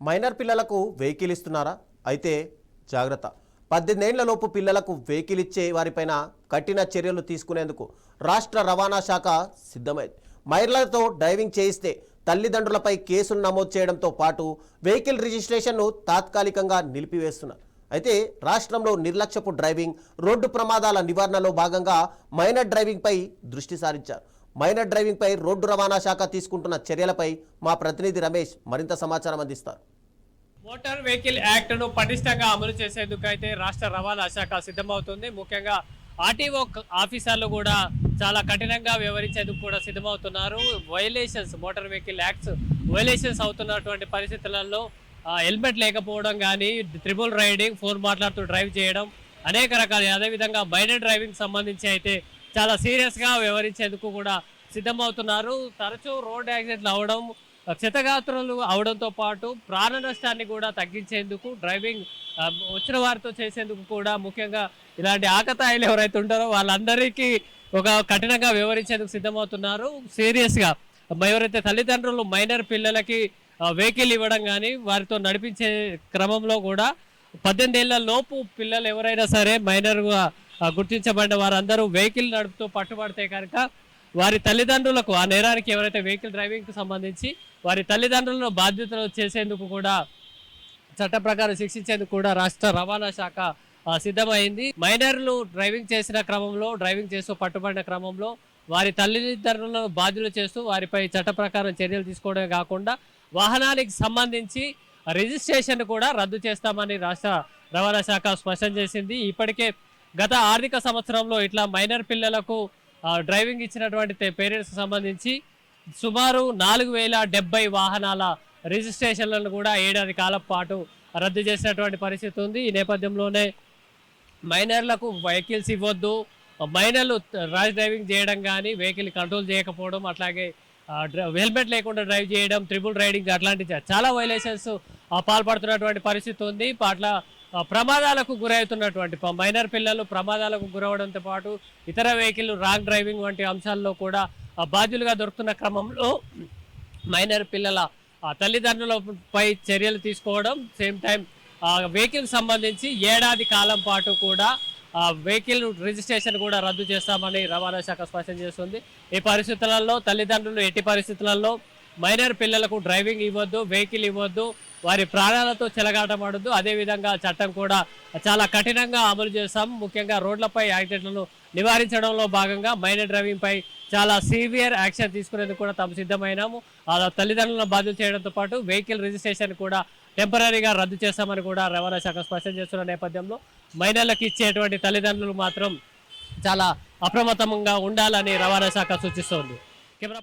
Minor పిల్లలకు vehicle ఇస్తున్నారా? అయితే జాగ్రత్త. 18 ఏళ్లలోపు పిల్లలకు వెహికల్ ఇచ్చే వారిపైన కఠిన చర్యలు తీసుకునేందుకు రాష్ట్ర రవాణా శాఖ సిద్ధమైంది. మైనర్లతో డ్రైవింగ్ చేయిస్తే తల్లిదండ్రులపై కేసులు నమోదు చేయడంతో పాటు వెహికల్ రిజిస్ట్రేషన్ను తాత్కాలికంగా నిలిపివేస్తున్నారు. అయితే రాష్ట్రంలో నిర్లక్ష్యపు డ్రైవింగ్, రోడ్డు ప్రమాదాల నివారణలో భాగంగా మైనర్ డ్రైవింగ్పై దృష్టి సారించారు. మైనర్ డ్రైవింగ్పై రోడ్డు రవాణా శాఖ తీసుకుంటున్న చర్యలపై మా ప్రతినిధి రమేష్ మరింత సమాచారం అందిస్తారు. మోటార్ వెహికల్ యాక్ట్ ను పటిష్టంగా అమలు చేసేందుకు అయితే రాష్ట్ర రవాణా శాఖ సిద్ధమవుతుంది. ముఖ్యంగా ఆర్టీఓ ఆఫీసర్లు కూడా చాలా కఠినంగా వ్యవహరించేందుకు కూడా సిద్ధమవుతున్నారు. Violations, motor vehicle acts violations అవుతున్నటువంటి పరిస్థితులలో హెల్మెట్ లేకపోవడం కానీ, ట్రిపుల్ రైడింగ్, ఫోన్ మాట్లాడుతూ డ్రైవ్ చేయడం, అనేక రకాల, అదేవిధంగా మైనర్ డ్రైవింగ్ సంబంధించి అయితే చాలా సీరియస్గా వ్యవహరించేందుకు కూడా సిద్ధమవుతున్నారు. తరచూ రోడ్ యాక్సిడెంట్లు అవడం, క్షతగాత్రులు అవడంతో పాటు ప్రాణ నష్టాన్ని కూడా తగ్గించేందుకు, డ్రైవింగ్ వచ్చిన వారితో చేసేందుకు కూడా ముఖ్యంగా ఇలాంటి ఆకతాయిలు ఎవరైతే ఉంటారో వాళ్ళందరికీ ఒక కఠినంగా వ్యవహరించేందుకు సిద్ధమవుతున్నారు. సీరియస్గా ఎవరైతే తల్లిదండ్రులు మైనర్ పిల్లలకి వెహికల్ ఇవ్వడం కానీ, వారితో నడిపించే క్రమంలో కూడా 18 ఏళ్ల లోపు పిల్లలు ఎవరైనా సరే మైనర్గా గుర్తించబడిన వారందరూ వెహికల్ నడుపుతూ పట్టుబడితే కనుక వారి తల్లిదండ్రులకు, ఆ నేరానికి ఎవరైతే వెహికల్ డ్రైవింగ్కి సంబంధించి వారి తల్లిదండ్రులను బాధ్యతలు చేసేందుకు కూడా, చట్ట ప్రకారం శిక్షించేందుకు కూడా రాష్ట్ర రవాణా శాఖ సిద్ధమైంది. మైనర్లు డ్రైవింగ్ చేసిన క్రమంలో, డ్రైవింగ్ చేస్తూ పట్టుబడిన క్రమంలో వారి తల్లిదండ్రులను బాధ్యులు చేస్తూ వారిపై చట్ట ప్రకారం చర్యలు తీసుకోవడమే కాకుండా వాహనానికి సంబంధించి రిజిస్ట్రేషన్ కూడా రద్దు చేస్తామని రాష్ట్ర రవాణా శాఖ స్పష్టం చేసింది. ఇప్పటికే గత ఆర్థిక సంవత్సరంలో ఇట్లా మైనర్ పిల్లలకు డ్రైవింగ్ ఇచ్చినటువంటి పేరెంట్స్కి సంబంధించి సుమారు 4070 వాహనాల రిజిస్ట్రేషన్లను కూడా ఏడాది కాలం పాటు రద్దు చేసినటువంటి పరిస్థితి ఉంది. ఈ నేపథ్యంలోనే మైనర్లకు వెహికల్స్ ఇవ్వద్దు, మైనర్లు ర్యాష్ డ్రైవింగ్ చేయడం కానీ, వెహికల్ కంట్రోల్ చేయకపోవడం, అట్లాగే హెల్మెట్ లేకుండా డ్రైవ్ చేయడం, ట్రిపుల్ రైడింగ్, అట్లాంటి చాలా వైలేషన్స్ పాల్పడుతున్నటువంటి పరిస్థితి ఉంది. అట్లా ప్రమాదాలకు గురవుతున్నటువంటి మైనర్ పిల్లలు ప్రమాదాలకు గురవడంతో పాటు ఇతర వెహికల్ రాంగ్ డ్రైవింగ్ వంటి అంశాల్లో కూడా బాధ్యులుగా దొరుకుతున్న క్రమంలో మైనర్ పిల్లల తల్లిదండ్రులపై చర్యలు తీసుకోవడం, సేమ్ టైం వెహికల్ సంబంధించి ఏడాది కాలం పాటు కూడా వెహికల్ రిజిస్ట్రేషన్ కూడా రద్దు చేస్తామని రవాణా శాఖ స్పష్టం చేస్తుంది. ఈ పరిస్థితులలో తల్లిదండ్రులు ఎట్టి పరిస్థితులలో మైనర్ పిల్లలకు డ్రైవింగ్ ఇవ్వద్దు, వెహికల్ ఇవ్వద్దు, వారి ప్రాణాలతో చెలగాటమాడద్దు. అదేవిధంగా చట్టం కూడా చాలా కఠినంగా అమలు చేస్తాం. ముఖ్యంగా రోడ్లపై యాక్సిడెంట్లను నివారించడంలో భాగంగా మైనర్ డ్రైవింగ్ పై చాలా సీవియర్ యాక్షన్ తీసుకునేందుకు కూడా తాము సిద్ధమైనాము. తల్లిదండ్రులను బాధ్యత చేయడంతో పాటు వెహికల్ రిజిస్ట్రేషన్ కూడా టెంపరీగా రద్దు చేస్తామని కూడా రవాణా శాఖ స్పష్టం చేస్తున్న నేపథ్యంలో మైనర్లకు ఇచ్చేటువంటి తల్లిదండ్రులు మాత్రం చాలా అప్రమత్తంగా ఉండాలని రవాణా శాఖ సూచిస్తోంది. కెమెరా